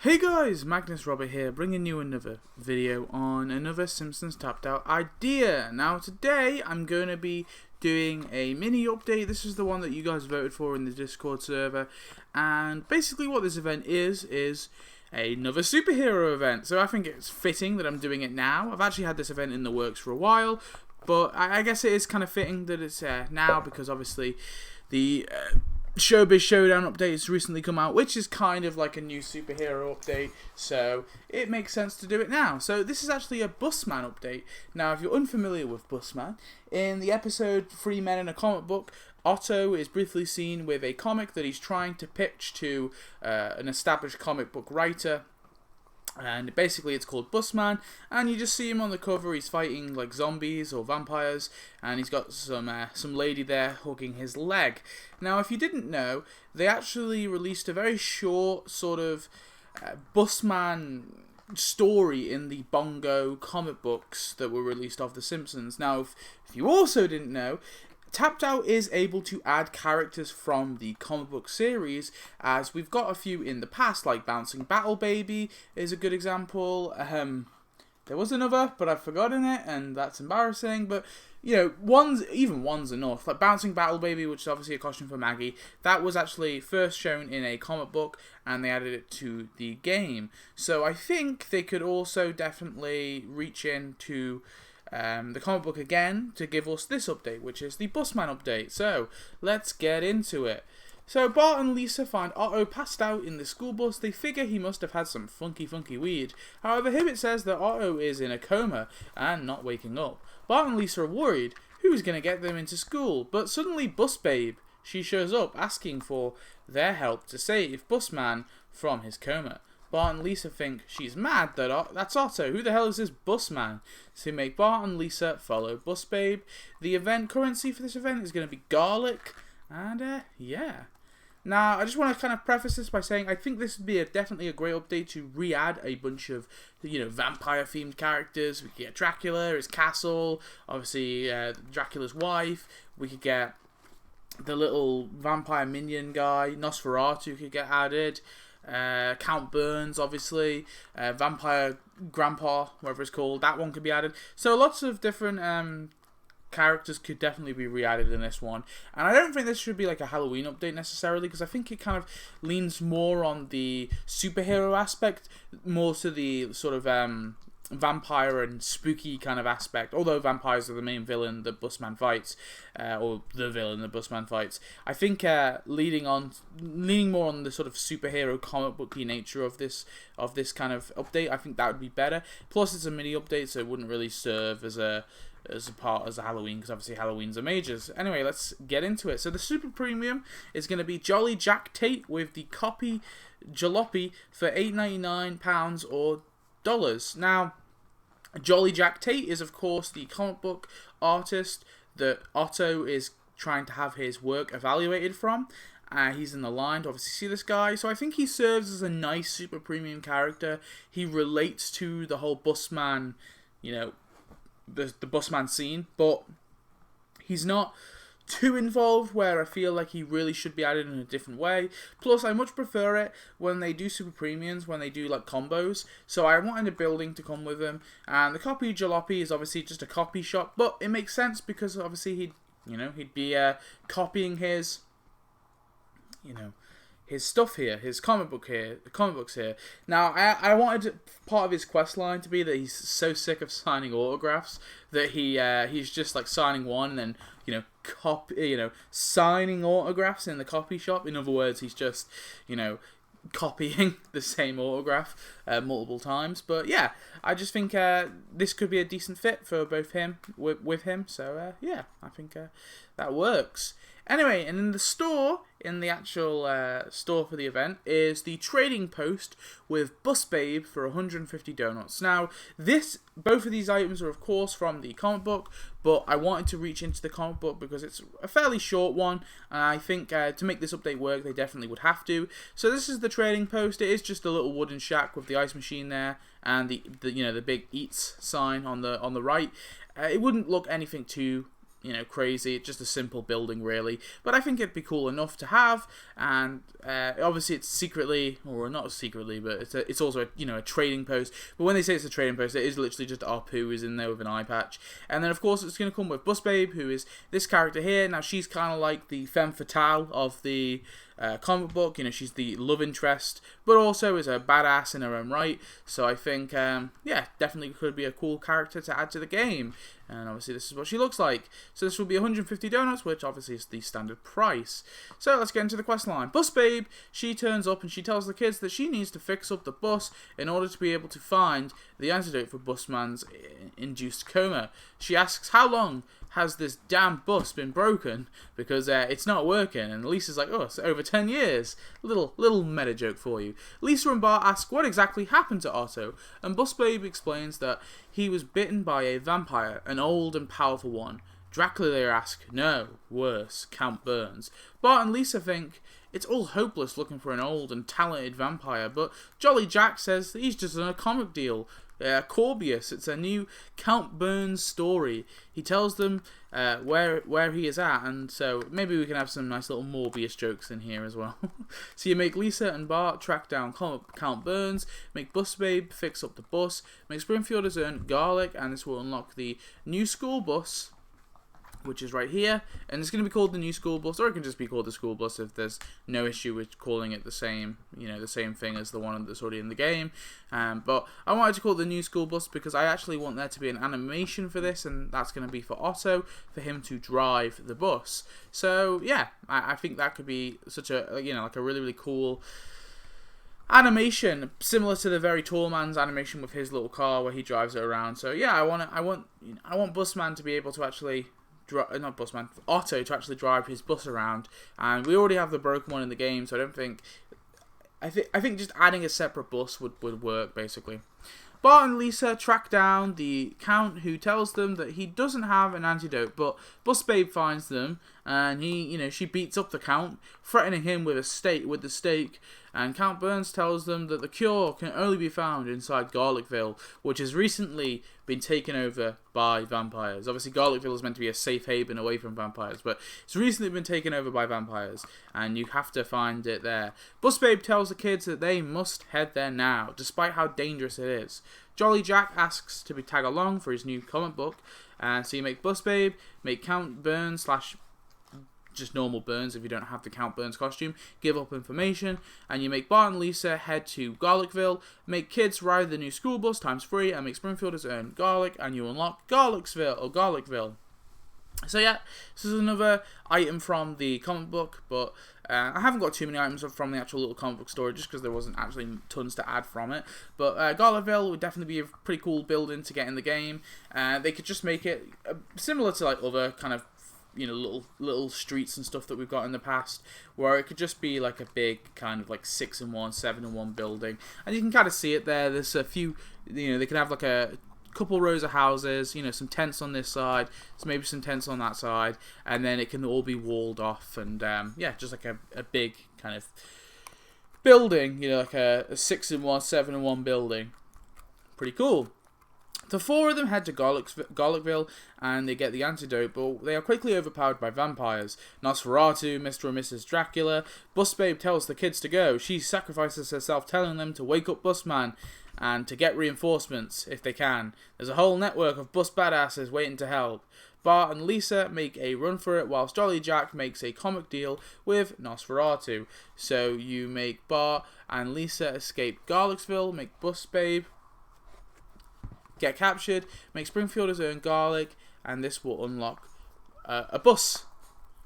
Hey guys, Magnus Robert here, bringing you another video on another Simpsons tapped out idea. Now today I'm going to be doing a mini update. This is the one that you guys voted for in the Discord server, and basically what this event is another superhero event. So I think it's fitting that I'm doing it now. I've actually had this event in the works for a while, but I guess it is kind of fitting that it's now, because obviously the Showbiz Showdown update has recently come out, which is kind of like a new superhero update, so it makes sense to do it now. So this is actually a Busman update. Now, if you're unfamiliar with Busman, in the episode 3 Men in a Comic Book, Otto is briefly seen with a comic that he's trying to pitch to an established comic book writer. And basically it's called Busman, and you just see him on the cover. He's fighting like zombies or vampires, and he's got some lady there hugging his leg. Now, if you didn't know, they actually released a very short sort of Busman story in the Bongo comic books that were released of The Simpsons. Now, if you also didn't know, Tapped Out is able to add characters from the comic book series, as we've got a few in the past, like Bouncing Battle Baby is a good example. There was another, but I've forgotten it, and that's embarrassing. But you know, one's enough. Like Bouncing Battle Baby, which is obviously a costume for Maggie, that was actually first shown in a comic book, and they added it to the game. So I think they could also definitely reach into the comic book again to give us this update, which is the Busman update. So let's get into it. So Bart and Lisa find Otto passed out in the school bus. They figure he must have had some funky weed. However, Hibbert says that Otto is in a coma and not waking up. Bart and Lisa are worried who's going to get them into school, but suddenly Bus Babe, she shows up asking for their help to save Busman from his coma. Bart and Lisa think she's mad that that's Otto. Who the hell is this Busman? So make Bart and Lisa follow Bus Babe. The event currency for this event is going to be garlic, and yeah. Now, I just want to kind of preface this by saying I think this would be definitely a great update to re-add a bunch of, vampire-themed characters. We could get Dracula, his castle, obviously Dracula's wife. We could get the little vampire minion guy, Nosferatu could get added. Count Burns, obviously, Vampire Grandpa, whatever it's called, that one could be added. So lots of different characters could definitely be re-added in this one. And I don't think this should be like a Halloween update necessarily, because I think it kind of leans more on the superhero aspect, more to the sort of vampire and spooky kind of aspect, although vampires are the main villain that Busman fights, or the villain that Busman fights. I think leaning more on the sort of superhero comic booky nature of this kind of update, I think that would be better. Plus it's a mini update, so it wouldn't really serve as a Halloween, because obviously Halloween's a majors. Anyway, let's get into it. So the super premium is going to be Jolly Jack Tate with the copy jalopy for £8.99 or dollars. Now, Jolly Jack Tate is of course the comic book artist that Otto is trying to have his work evaluated from. He's in the line to obviously see this guy, so I think he serves as a nice super premium character. He relates to the whole Busman, the Busman scene, but he's not too involved where I feel like he really should be added in a different way. Plus, I much prefer it when they do super premiums, when they do like combos. So I wanted a building to come with them, and the copy jalopy is obviously just a copy shop, but it makes sense because obviously he'd be copying his stuff here, his comic books here. Now, I wanted part of his quest line to be that he's so sick of signing autographs that he's just like signing one and then signing autographs in the copy shop. In other words, he's just copying the same autograph multiple times. But yeah, I just think this could be a decent fit for both him with him. So yeah, I think that works. Anyway, and in the store, in the actual store for the event, is the trading post with Bus Babe for 150 donuts. Now, both of these items are of course from the comic book, but I wanted to reach into the comic book because it's a fairly short one, and I think to make this update work, they definitely would have to. So this is the trading post. It is just a little wooden shack with the ice machine there, and the big eats sign on the right. It wouldn't look anything too you know, crazy. It's just a simple building, really. But I think it'd be cool enough to have. And obviously, it's secretly, or not secretly, but it's also a trading post. But when they say it's a trading post, it is literally just Apu who's in there with an eye patch. And then, of course, it's going to come with Busbabe, who is this character here. Now, she's kind of like the femme fatale of the comic book. You know, she's the love interest, but also is a badass in her own right. So I think, yeah, definitely could be a cool character to add to the game. And obviously this is what she looks like. So this will be 150 donuts, which obviously is the standard price. So let's get into the quest line. Busbabe, she turns up and she tells the kids that she needs to fix up the bus in order to be able to find the antidote for Busman's induced coma. She asks how long has this damn bus been broken, because it's not working, and Lisa's like, oh, it's over 10 years. Little meta joke for you. Lisa and Bart ask what exactly happened to Otto, and Busbabe explains that he was bitten by a vampire, an old and powerful one. Dracula, they ask, no, worse, Count Burns. Bart and Lisa think it's all hopeless looking for an old and talented vampire, but Jolly Jack says that he's just on a comic deal. Corbius, it's a new Count Burns story. He tells them where he is at, and so maybe we can have some nice little Morbius jokes in here as well. So you make Lisa and Bart track down Count Burns, make Busbabe fix up the bus, make Springfielders earn garlic, and this will unlock the new school bus, which is right here, and it's going to be called the new school bus, or it can just be called the school bus if there's no issue with calling it the same thing as the one that's already in the game. But I wanted to call it the new school bus because I actually want there to be an animation for this, and that's going to be for Otto, for him to drive the bus. So yeah, I think that could be such a like a really cool animation, similar to the Very Tall Man's animation with his little car where he drives it around. So yeah, I want Busman to be able to actually. Not Busman, Otto to actually drive his bus around, and we already have the broken one in the game, so I don't think. I think just adding a separate bus would work basically. Bart and Lisa track down the Count, who tells them that he doesn't have an antidote, but Busbabe finds them, and she beats up the Count, threatening him with the stake, and Count Burns tells them that the cure can only be found inside Garlicville, which has recently been taken over by vampires. Obviously, Garlicville is meant to be a safe haven away from vampires, but it's recently been taken over by vampires, and you have to find it there. Busbabe tells the kids that they must head there now, despite how dangerous it is. Jolly Jack asks to be tag along for his new comic book, and so you make Busbabe, make Count Burns / just normal Burns if you don't have the Count Burns costume, give up information, and you make Bart and Lisa head to Garlicville, make kids ride the new school bus ×3, and make Springfielders earn garlic, and you unlock Garlicville. So yeah, this is another item from the comic book, but I haven't got too many items from the actual little comic book story just because there wasn't actually tons to add from it. But Garlicville would definitely be a pretty cool building to get in the game. They could just make it similar to like other kind of little streets and stuff that we've got in the past, where it could just be like a big kind of like 6-in-1, 7-in-1 building, and you can kind of see it there. There's a few, they can have like a couple rows of houses, some tents on this side, so maybe some tents on that side, and then it can all be walled off, and yeah, just like a big kind of building, like a 6-in-1, 7-in-1 building. Pretty cool. The four of them head to Garlicville, and they get the antidote, but they are quickly overpowered by vampires. Nosferatu, Mr. and Mrs. Dracula. Busbabe tells the kids to go. She sacrifices herself, telling them to wake up Busman and to get reinforcements if they can. There's a whole network of bus badasses waiting to help. Bart and Lisa make a run for it, whilst Jolly Jack makes a comic deal with Nosferatu. So you make Bart and Lisa escape Garlicsville, make Busbabe get captured, make Springfielders earn garlic, and this will unlock a bus.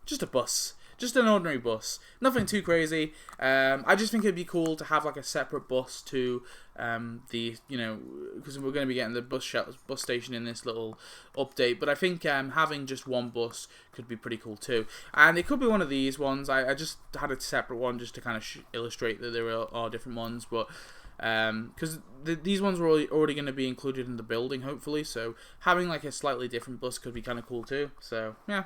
Just a bus. Just an ordinary bus. Nothing too crazy. I just think it'd be cool to have like a separate bus to because we're going to be getting the bus station in this little update. But I think having just one bus could be pretty cool too. And it could be one of these ones. I just had a separate one just to kind of illustrate that there are different ones, but because these ones were already going to be included in the building, hopefully, so having like a slightly different bus could be kind of cool too. So yeah,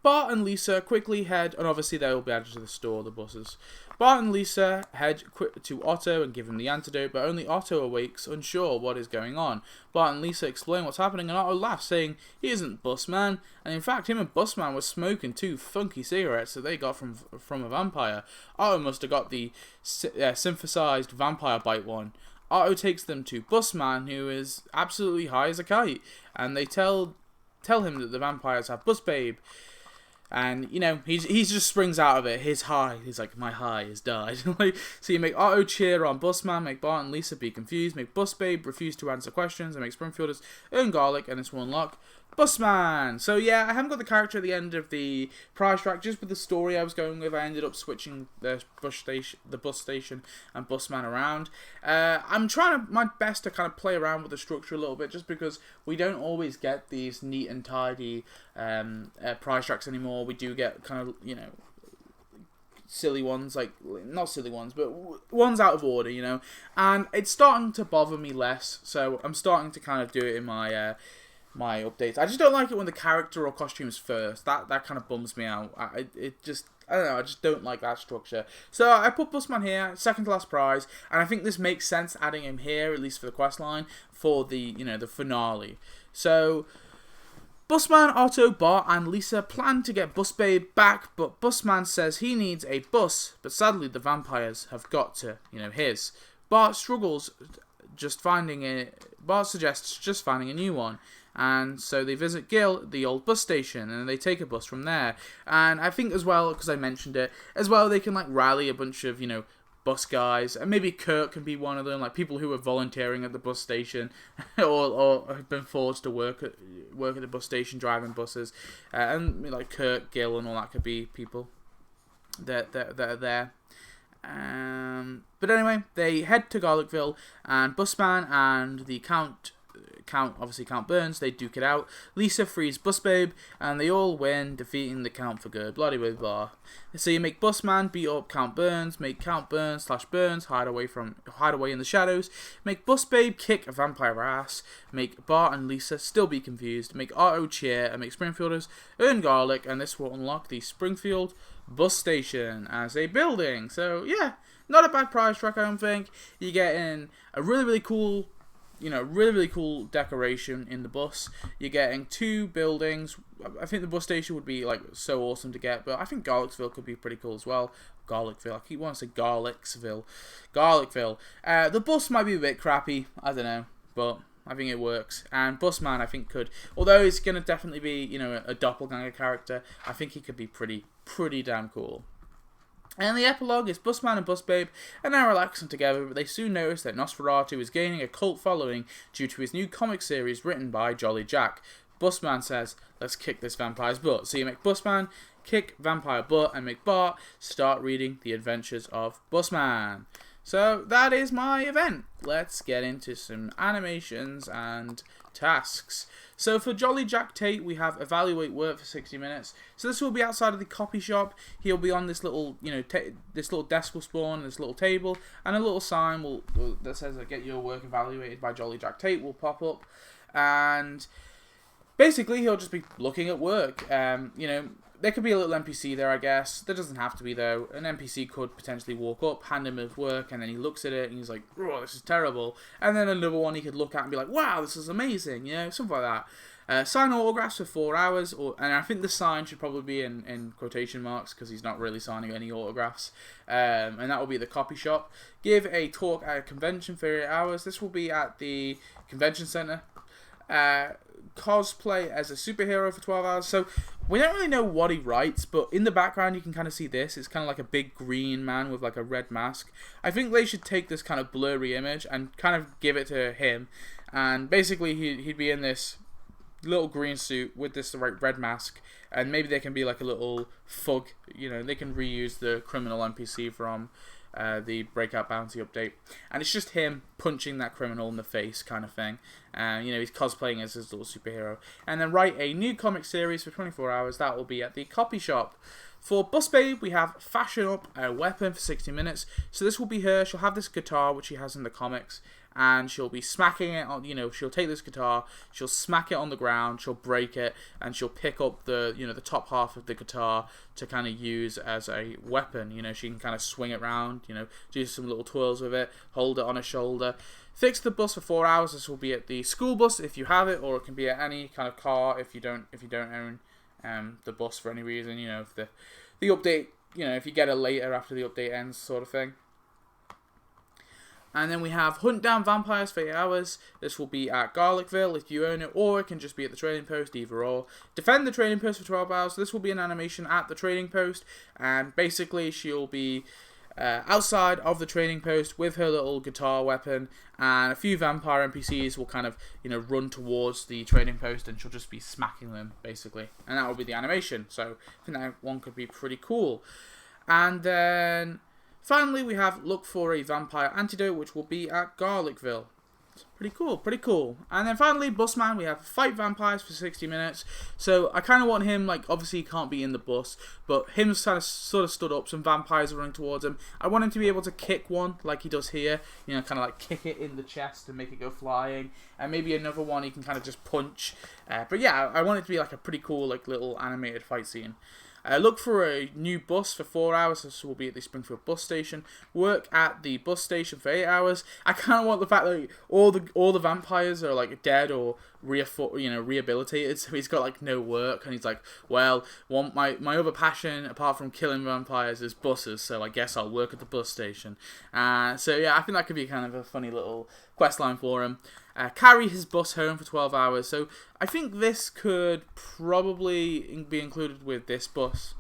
Bart and Lisa quickly head, and obviously they will be added to the store, the buses. Bart and Lisa head to Otto and give him the antidote, but only Otto awakes, unsure what is going on. Bart and Lisa explain what's happening, and Otto laughs, saying he isn't Busman, and in fact him and Busman were smoking 2 funky cigarettes that they got from a vampire. Otto must have got the synthesized vampire bite one. Otto takes them to Busman, who is absolutely high as a kite, and they tell him that the vampires have Bus Babe. And, you know, he just springs out of it. His high. He's like, my high has died. So you make Otto cheer on Busman, make Bart and Lisa be confused, make Bus Babe refuse to answer questions, and make Springfielders earn garlic, and this will unlock Busman. So yeah, I haven't got the character at the end of the prize track. Just with the story I was going with, I ended up switching the bus station and Busman around. I'm trying my best to kind of play around with the structure a little bit, just because we don't always get these neat and tidy prize tracks anymore. We do get kind of, you know, silly ones, like, not silly ones, but ones out of order, you know, and it's starting to bother me less, so I'm starting to kind of do it in my my updates. I just don't like it when the character or costume is first. That kind of bums me out. I don't know, I just don't like that structure. So I put Busman here, second to last prize, and I think this makes sense adding him here, at least for the quest line, for the, you know, the finale. So Busman, Otto, Bart, and Lisa plan to get Bus Babe back, but Busman says he needs a bus, but sadly the vampires have got to, you know, his. Bart suggests just finding a new one. And so they visit Gil at the old bus station, and they take a bus from there. And I think as well, because I mentioned it, as well they can like rally a bunch of, you know, bus guys, and maybe Kurt can be one of them, like people who are volunteering at the bus station, or have been forced to work at the bus station driving buses, and like Kurt, Gil, and all that could be people that are there. But anyway, they head to Garlicville, and Busman and the Count Burns, they duke it out. Lisa frees Bus Babe, and they all win, defeating the Count for good. Bloody blah blah. So you make Busman beat up Count Burns, make Count Burns / Burns hide away in the shadows, make Bus Babe kick a vampire ass, make Bart and Lisa still be confused, make Otto cheer, and make Springfielders earn garlic, and this will unlock the Springfield bus station as a building. So yeah, not a bad prize track, I don't think. You get in a really cool, you know, really cool decoration in the bus. You're getting 2 buildings. I think the bus station would be like so awesome to get, but I think Garlicsville could be pretty cool as well. Garlicville. I keep wanting to say Garlicsville. The bus might be a bit crappy. I don't know, but I think it works. And Busman, I think, could, although it's gonna definitely be, you know, a doppelganger character, I think he could be pretty damn cool. And the epilogue is Busman and Bus Babe are now relaxing together, but they soon notice that Nosferatu is gaining a cult following due to his new comic series written by Jolly Jack. Busman says, let's kick this vampire's butt. So you make Busman kick vampire butt, and make Bart start reading the adventures of Busman. So that is my event. Let's get into some animations and tasks. So for Jolly Jack Tate, we have evaluate work for 60 minutes. So this will be outside of the copy shop. He'll be on this little, you know, this little desk will spawn, this little table, and a little sign that says "Get your work evaluated by Jolly Jack Tate" will pop up, and basically he'll just be looking at work. You know, there could be a little NPC there, I guess. There doesn't have to be, though. An NPC could potentially walk up, hand him his work, and then he looks at it, and he's like, oh, this is terrible. And then another one he could look at and be like, wow, this is amazing, you know, something like that. Sign autographs for 4 hours, and I think the sign should probably be in quotation marks, because he's not really signing any autographs. And that will be the copy shop. Give a talk at a convention for 8 hours. This will be at the convention center. Cosplay as a superhero for 12 hours. So we don't really know what he writes, but in the background you can kind of see this. It's kind of like a big green man with like a red mask. I think they should take this kind of blurry image and kind of give it to him, and basically he'd be in this little green suit with this red mask, and maybe they can be like a little thug, you know, they can reuse the criminal NPC from the Breakout Bounty update, and it's just him punching that criminal in the face kind of thing. You know, he's cosplaying as his little superhero. And then write a new comic series for 24 hours. That will be at the copy shop. For Bus Babe, we have fashion up a weapon for 60 minutes. So this will be her. She'll have this guitar, which she has in the comics, and she'll be smacking it on, she'll take this guitar, she'll smack it on the ground, she'll break it, and she'll pick up the, the top half of the guitar to kind of use as a weapon. She can kind of swing it around, do some little twirls with it, hold it on her shoulder. Fix the bus for 4 hours. This will be at the school bus if you have it, or it can be at any kind of car if you don't own the bus for any reason. If the update, if you get it later after the update ends, sort of thing. And then we have Hunt Down Vampires for 8 hours. This will be at Garlicville if you own it, or it can just be at the trading post, either or. Defend the trading post for 12 hours. This will be an animation at the trading post, and basically she'll be outside of the trading post with her little guitar weapon, and a few vampire NPCs will kind of run towards the trading post, and she'll just be smacking them basically, and that will be the animation. So I think that one could be pretty cool. And then finally we have Look for a Vampire Antidote, which will be at Garlicville. Pretty cool. And then finally, Busman, we have Fight Vampires for 60 minutes. So I kind of want him, obviously he can't be in the bus, but him sort of stood up, some vampires are running towards him. I want him to be able to kick one, like he does here, kind of kick it in the chest and make it go flying. And maybe another one he can kind of just punch. But yeah, I want it to be a pretty cool, little animated fight scene. Look for a new bus for 4 hours. This will be at the Springfield bus station. Work at the bus station for 8 hours. I kind of want the fact that all the vampires are dead or rehabilitated. So he's got no work, and he's well, my other passion apart from killing vampires is buses. So I guess I'll work at the bus station. So yeah, I think that could be kind of a funny little quest line for him. Carry his bus home for 12 hours. So I think this could probably be included with this bus.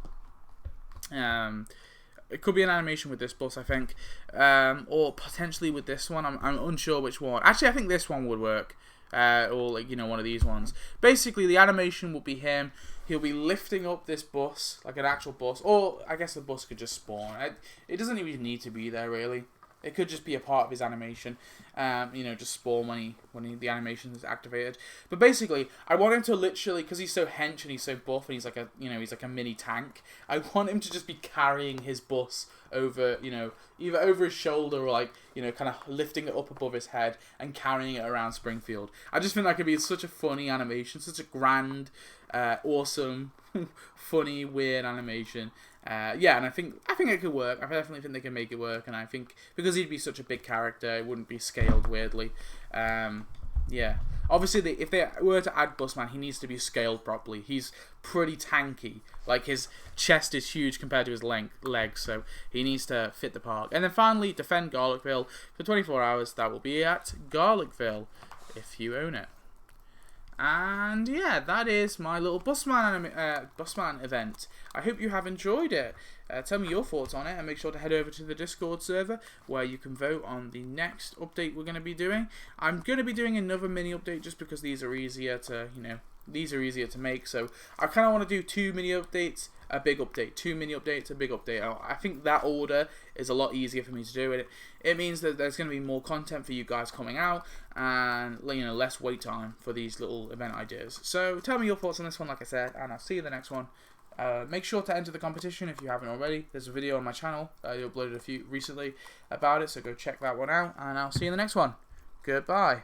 It could be an animation with this bus, I think. Or potentially with this one. I'm unsure which one. Actually, I think this one would work. Or one of these ones. Basically, the animation will be him. He'll be lifting up this bus, an actual bus. Or I guess the bus could just spawn. It doesn't even need to be there, really. It could just be a part of his animation, just spawn when the animation is activated. But basically, I want him to literally, because he's so hench and he's so buff and he's he's like a mini tank. I want him to just be carrying his bus over, either over his shoulder or kind of lifting it up above his head and carrying it around Springfield. I just think that could be such a funny animation, such a grand, awesome, funny, weird animation. Yeah, and I think it could work. I definitely think they can make it work, and I think because he'd be such a big character, it wouldn't be scaled weirdly. Yeah, obviously if they were to add Busman, he needs to be scaled properly. He's pretty tanky. His chest is huge compared to his legs, so he needs to fit the part. And then finally, defend Garlicville for 24 hours. That will be at Garlicville if you own it. And yeah, that is my little Busman event. I hope you have enjoyed it. Tell me your thoughts on it, and make sure to head over to the Discord server where you can vote on the next update we're going to be doing. I'm going to be doing another mini update just because these are easier to, make. So I kind of want to do 2 mini updates, a big update, 2 mini updates, a big update. I think that order is a lot easier for me to do. It means that there's going to be more content for you guys coming out, and less wait time for these little event ideas. So tell me your thoughts on this one, like I said, and I'll see you in the next one. Make sure to enter the competition if you haven't already. There's a video on my channel. I uploaded a few recently about it, so go check that one out, and I'll see you in the next one. Goodbye.